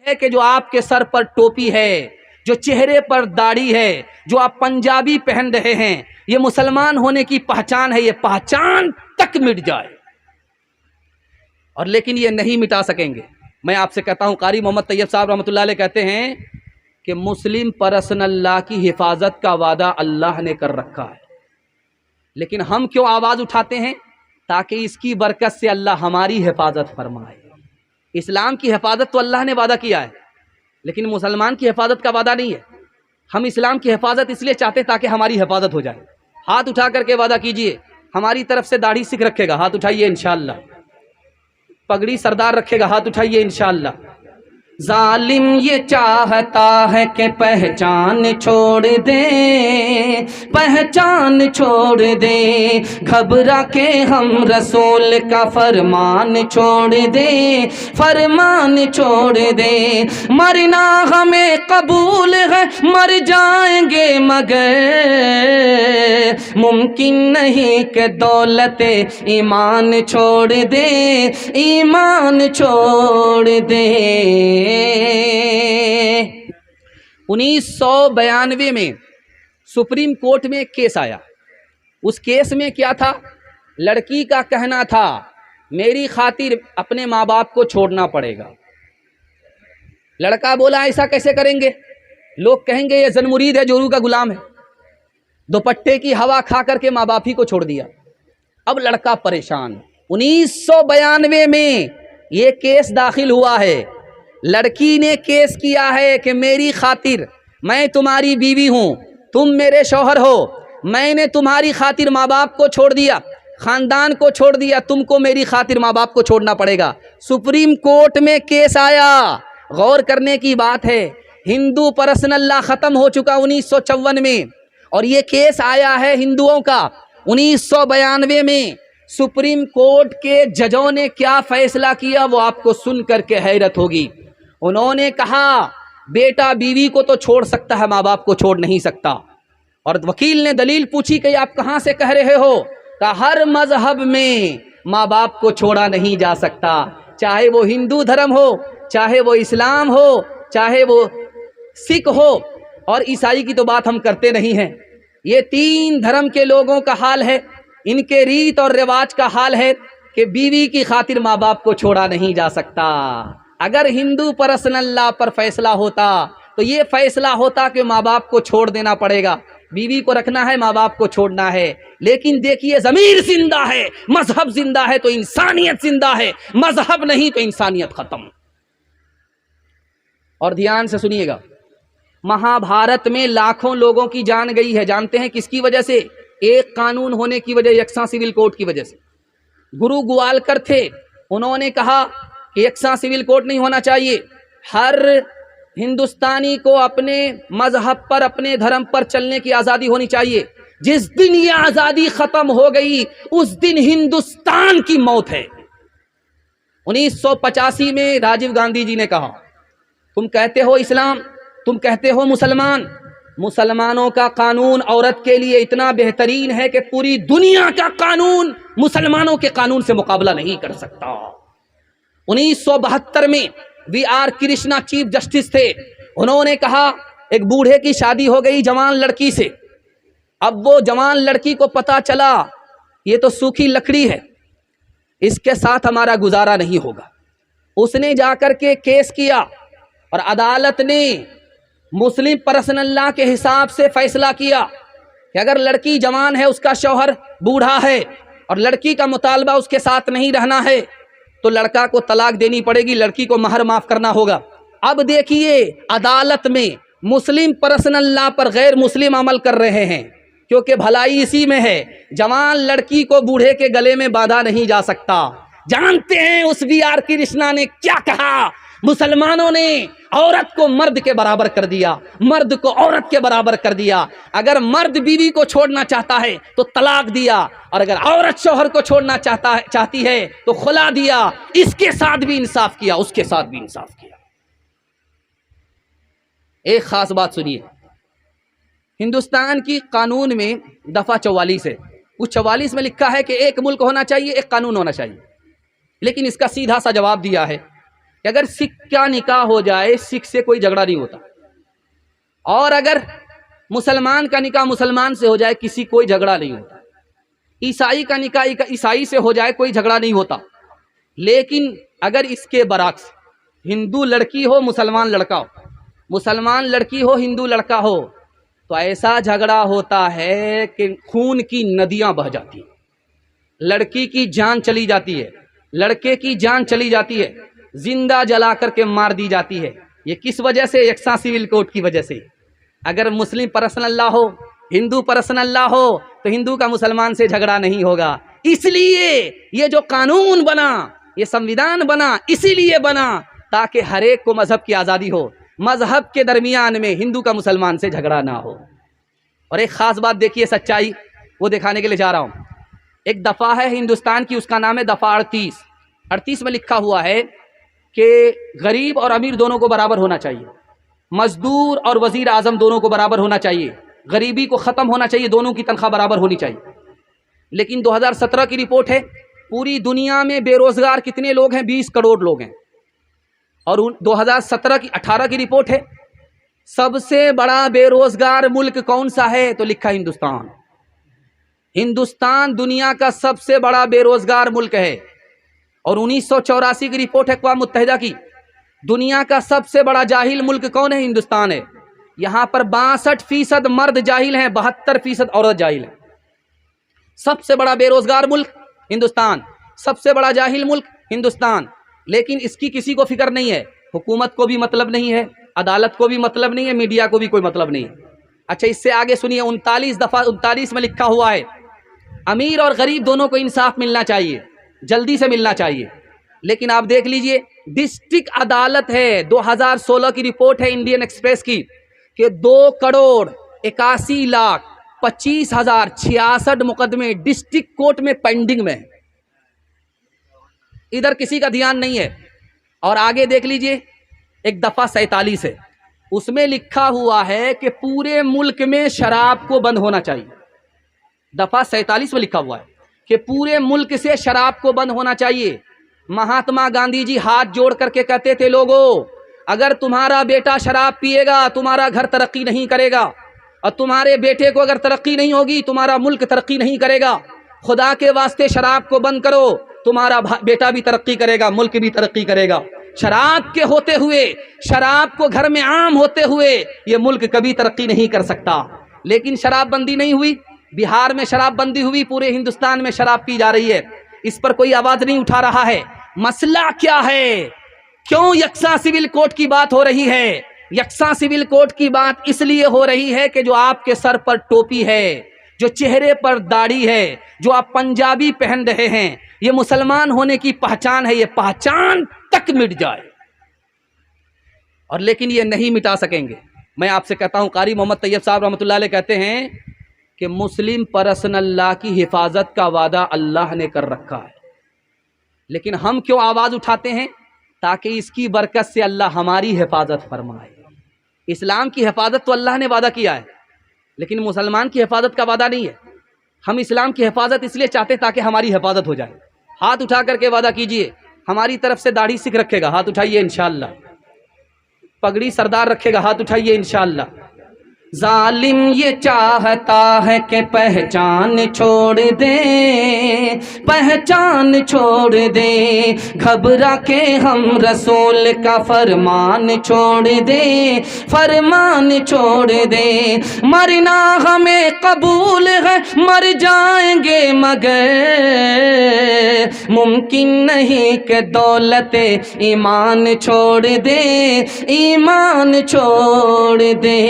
ہے کہ جو آپ کے سر پر ٹوپی ہے، جو چہرے پر داڑھی ہے، جو آپ پنجابی پہن رہے ہیں، یہ مسلمان ہونے کی پہچان ہے، یہ پہچان تک مٹ جائے، اور لیکن یہ نہیں مٹا سکیں گے۔ میں آپ سے کہتا ہوں، قاری محمد طیب صاحب رحمۃ اللہ علیہ کہتے ہیں کہ مسلم پرسن اللہ کی حفاظت کا وعدہ اللہ نے کر رکھا ہے، لیکن ہم کیوں آواز اٹھاتے ہیں؟ تاکہ اس کی برکت سے اللہ ہماری حفاظت فرمائے۔ اسلام کی حفاظت تو اللہ نے وعدہ کیا ہے، لیکن مسلمان کی حفاظت کا وعدہ نہیں ہے۔ ہم اسلام کی حفاظت اس لیے چاہتے ہیں تاکہ ہماری حفاظت ہو جائے۔ ہاتھ اٹھا کر کے وعدہ کیجئے، ہماری طرف سے داڑھی سکھ رکھے گا، ہاتھ اٹھائیے انشاءاللہ۔ پگڑی سردار رکھے گا، ہاتھ اٹھائیے انشاءاللہ۔ ظالم یہ چاہتا ہے کہ پہچان چھوڑ دے، پہچان چھوڑ دے، گھبرا کے ہم رسول کا فرمان چھوڑ دے، فرمان چھوڑ دے۔ مرنا ہمیں قبول ہے، مر جائیں گے مگر ممکن نہیں کہ دولت ایمان چھوڑ دے، ایمان چھوڑ دے۔ 1992 میں سپریم کورٹ میں ایک کیس آیا۔ اس کیس میں کیا تھا؟ لڑکی کا کہنا تھا میری خاطر اپنے ماں باپ کو چھوڑنا پڑے گا۔ لڑکا بولا ایسا کیسے کریں گے؟ لوگ کہیں گے یہ زن مرید ہے، جورو کا غلام ہے۔ دوپٹے کی ہوا کھا کر کے ماں باپ ہی کو چھوڑ دیا۔ اب لڑکا پریشان۔ 1992 میں یہ کیس داخل ہوا ہے۔ لڑکی نے کیس کیا ہے کہ میری خاطر، میں تمہاری بیوی ہوں، تم میرے شوہر ہو، میں نے تمہاری خاطر ماں باپ کو چھوڑ دیا، خاندان کو چھوڑ دیا، تم کو میری خاطر ماں باپ کو چھوڑنا پڑے گا۔ سپریم کورٹ میں کیس آیا۔ غور کرنے کی بات ہے، ہندو پرسن اللہ ختم ہو چکا 1954 میں، اور یہ کیس آیا ہے ہندوؤں کا 1992 میں۔ سپریم کورٹ کے ججوں نے کیا فیصلہ کیا وہ آپ کو سن کر کے حیرت ہوگی۔ انہوں نے کہا بیٹا بیوی کو تو چھوڑ سکتا ہے، ماں باپ کو چھوڑ نہیں سکتا۔ اور وکیل نے دلیل پوچھی کہ آپ کہاں سے کہہ رہے ہو؟ کہ ہر مذہب میں ماں باپ کو چھوڑا نہیں جا سکتا، چاہے وہ ہندو دھرم ہو، چاہے وہ اسلام ہو، چاہے وہ سکھ ہو، اور عیسائی کی تو بات ہم کرتے نہیں ہیں۔ یہ 3 دھرم کے لوگوں کا حال ہے، ان کے ریت اور رواج کا حال ہے کہ بیوی کی خاطر ماں باپ کو چھوڑا نہیں جا سکتا۔ اگر ہندو پرسن اللہ پر فیصلہ ہوتا تو یہ فیصلہ ہوتا کہ ماں باپ کو چھوڑ دینا پڑے گا، بیوی کو رکھنا ہے، ماں باپ کو چھوڑنا ہے۔ لیکن دیکھیے ضمیر زندہ ہے، مذہب زندہ ہے تو انسانیت زندہ ہے، مذہب نہیں تو انسانیت ختم۔ اور دھیان سے سنیے گا، مہابھارت میں لاکھوں لوگوں کی جان گئی ہے، جانتے ہیں کس کی وجہ سے؟ ایک قانون ہونے کی وجہ، یکساں سول کوڈ کی وجہ سے۔ گرو گوالکر تھے، انہوں نے کہا کہ یکساں سول کوڈ نہیں ہونا چاہیے، ہر ہندوستانی کو اپنے مذہب پر، اپنے دھرم پر چلنے کی آزادی ہونی چاہیے۔ جس دن یہ آزادی ختم ہو گئی اس دن ہندوستان کی موت ہے۔ 1985 میں راجیو گاندھی جی نے کہا تم کہتے ہو اسلام، تم کہتے ہو مسلمان، مسلمانوں کا قانون عورت کے لیے اتنا بہترین ہے کہ پوری دنیا کا قانون مسلمانوں کے قانون سے مقابلہ نہیں کر سکتا۔ 1972 میں V R Krishna chief justice تھے، انہوں نے کہا ایک بوڑھے کی شادی ہو گئی جوان لڑکی سے، اب وہ جوان لڑکی کو پتا چلا یہ تو سوکھی لکڑی ہے، اس کے ساتھ ہمارا گزارا نہیں ہوگا۔ اس نے جا کر کے کیس کیا اور عدالت نے مسلم پرسن اللہ کے حساب سے فیصلہ کیا کہ اگر لڑکی جوان ہے، اس کا شوہر بوڑھا ہے اور لڑکی کا مطالبہ اس کے ساتھ نہیں رہنا ہے تو لڑکا کو طلاق دینی پڑے گی، لڑکی کو مہر معاف کرنا ہوگا۔ اب دیکھیے عدالت میں مسلم پرسن اللہ پر غیر مسلم عمل کر رہے ہیں، کیونکہ بھلائی اسی میں ہے۔ جوان لڑکی کو بوڑھے کے گلے میں باندھا نہیں جا سکتا۔ جانتے ہیں اس وی آر کرشنا نے کیا کہا؟ مسلمانوں نے عورت کو مرد کے برابر کر دیا، مرد کو عورت کے برابر کر دیا۔ اگر مرد بیوی کو چھوڑنا چاہتا ہے تو طلاق دیا، اور اگر عورت شوہر کو چھوڑنا چاہتی ہے تو خلا دیا۔ اس کے ساتھ بھی انصاف کیا، اس کے ساتھ بھی انصاف کیا۔ ایک خاص بات سنیے، ہندوستان کی قانون میں دفعہ 44 ہے، اس 44 میں لکھا ہے کہ ایک ملک ہونا چاہیے، ایک قانون ہونا چاہیے، لیکن اس کا سیدھا سا جواب دیا ہے کہ اگر سکھ کا نکاح ہو جائے سکھ سے کوئی جھگڑا نہیں ہوتا، اور اگر مسلمان کا نکاح مسلمان سے ہو جائے کسی کوئی جھگڑا نہیں ہوتا، عیسائی کا نکاح عیسائی سے ہو جائے کوئی جھگڑا نہیں ہوتا۔ لیکن اگر اس کے برعکس ہندو لڑکی ہو مسلمان لڑکا ہو، مسلمان لڑکی ہو ہندو لڑکا ہو، تو ایسا جھگڑا ہوتا ہے کہ خون کی ندیاں بہہ جاتی ہیں، لڑکی کی جان چلی جاتی ہے، لڑکے کی جان چلی جاتی ہے، زندہ جلا کر کے مار دی جاتی ہے۔ یہ کس وجہ سے؟ یکساں سول کوڈ کی وجہ سے۔ اگر مسلم پرسنل لا ہو، ہندو پرسنل لا ہو، تو ہندو کا مسلمان سے جھگڑا نہیں ہوگا۔ اس لیے یہ جو قانون بنا، یہ سمویدھان بنا، اسی لیے بنا تاکہ ہر ایک کو مذہب کی آزادی ہو، مذہب کے درمیان میں ہندو کا مسلمان سے جھگڑا نہ ہو۔ اور ایک خاص بات دیکھیے، سچائی وہ دکھانے کے لیے جا رہا ہوں۔ ایک دفعہ ہے ہندوستان کی، اس کا نام ہے دفعہ 38 میں لکھا ہوا ہے کہ غریب اور امیر دونوں کو برابر ہونا چاہیے، مزدور اور وزیر اعظم دونوں کو برابر ہونا چاہیے، غریبی کو ختم ہونا چاہیے، دونوں کی تنخواہ برابر ہونی چاہیے۔ لیکن 2017 کی رپورٹ ہے، پوری دنیا میں بے روزگار کتنے لوگ ہیں؟ 20 کروڑ لوگ ہیں۔ اور 18 کی رپورٹ ہے، سب سے بڑا بے روزگار ملک کون سا ہے؟ تو لکھا ہندوستان۔ ہندوستان دنیا کا سب سے بڑا بے روزگار ملک ہے۔ اور 1984 کی رپورٹ ہے اقوام متحدہ کی، دنیا کا سب سے بڑا جاہل ملک کون ہے؟ ہندوستان ہے۔ یہاں پر 62% مرد جاہل ہیں، 72% عورت جاہل ہیں۔ سب سے بڑا بے روزگار ملک ہندوستان، سب سے بڑا جاہل ملک ہندوستان، لیکن اس کی کسی کو فکر نہیں ہے، حکومت کو بھی مطلب نہیں ہے، عدالت کو بھی مطلب نہیں ہے، میڈیا کو بھی کوئی مطلب نہیں ہے۔ اچھا اس سے آگے سنیے، 39 میں لکھا ہوا ہے امیر اور غریب دونوں کو انصاف ملنا چاہیے، جلدی سے ملنا چاہیے۔ لیکن آپ دیکھ لیجئے، ڈسٹرکٹ عدالت ہے، 2016 کی رپورٹ ہے انڈین ایکسپریس کی، کہ 2,81,25,066 مقدمے ڈسٹرکٹ کورٹ میں پینڈنگ میں ہیں۔ ادھر کسی کا دھیان نہیں ہے۔ اور آگے دیکھ لیجئے، ایک دفعہ 47 ہے، اس میں لکھا ہوا ہے کہ پورے ملک میں شراب کو بند ہونا چاہیے۔ دفعہ 47 میں لکھا ہوا ہے کہ پورے ملک سے شراب کو بند ہونا چاہیے۔ مہاتما گاندھی جی ہاتھ جوڑ کر کے کہتے تھے، لوگوں اگر تمہارا بیٹا شراب پیے گا تمہارا گھر ترقی نہیں کرے گا، اور تمہارے بیٹے کو اگر ترقی نہیں ہوگی تمہارا ملک ترقی نہیں کرے گا۔ خدا کے واسطے شراب کو بند کرو، تمہارا بیٹا بھی ترقی کرے گا، ملک بھی ترقی کرے گا۔ شراب کے ہوتے ہوئے، شراب کو گھر میں عام ہوتے ہوئے یہ ملک کبھی ترقی نہیں کر سکتا۔ لیکن شراب بندی نہیں ہوئی، بہار میں شراب بندی ہوئی، پورے ہندوستان میں شراب پی جا رہی ہے، اس پر کوئی آواز نہیں اٹھا رہا ہے۔ مسئلہ کیا ہے؟ کیوں یکساں سول کوڈ کی بات ہو رہی ہے؟ یکساں سول کوڈ کی بات اس لیے ہو رہی ہے کہ جو آپ کے سر پر ٹوپی ہے، جو چہرے پر داڑھی ہے، جو آپ پنجابی پہن رہے ہیں، یہ مسلمان ہونے کی پہچان ہے، یہ پہچان تک مٹ جائے۔ اور لیکن یہ نہیں مٹا سکیں گے۔ میں آپ سے کہتا ہوں، قاری محمد طیب صاحب رحمۃ اللہ علیہ کہتے ہیں کہ مسلم پرسنل لا کی حفاظت کا وعدہ اللہ نے کر رکھا ہے، لیکن ہم کیوں آواز اٹھاتے ہیں؟ تاکہ اس کی برکت سے اللہ ہماری حفاظت فرمائے۔ اسلام کی حفاظت تو اللہ نے وعدہ کیا ہے، لیکن مسلمان کی حفاظت کا وعدہ نہیں ہے۔ ہم اسلام کی حفاظت اس لیے چاہتے تاکہ ہماری حفاظت ہو جائے۔ ہاتھ اٹھا کر کے وعدہ کیجئے، ہماری طرف سے داڑھی سکھ رکھے گا، ہاتھ اٹھائیے انشاءاللہ۔ پگڑی سردار رکھے گا، ہاتھ اٹھائیے انشاءاللہ۔ ظالم یہ چاہتا ہے کہ پہچان چھوڑ دے، پہچان چھوڑ دے، گھبرا کے ہم رسول کا فرمان چھوڑ دے، فرمان چھوڑ دے۔ مرنا ہمیں قبول ہے، مر جائیں گے مگر ممکن نہیں کہ دولت ایمان چھوڑ دے، ایمان چھوڑ دے۔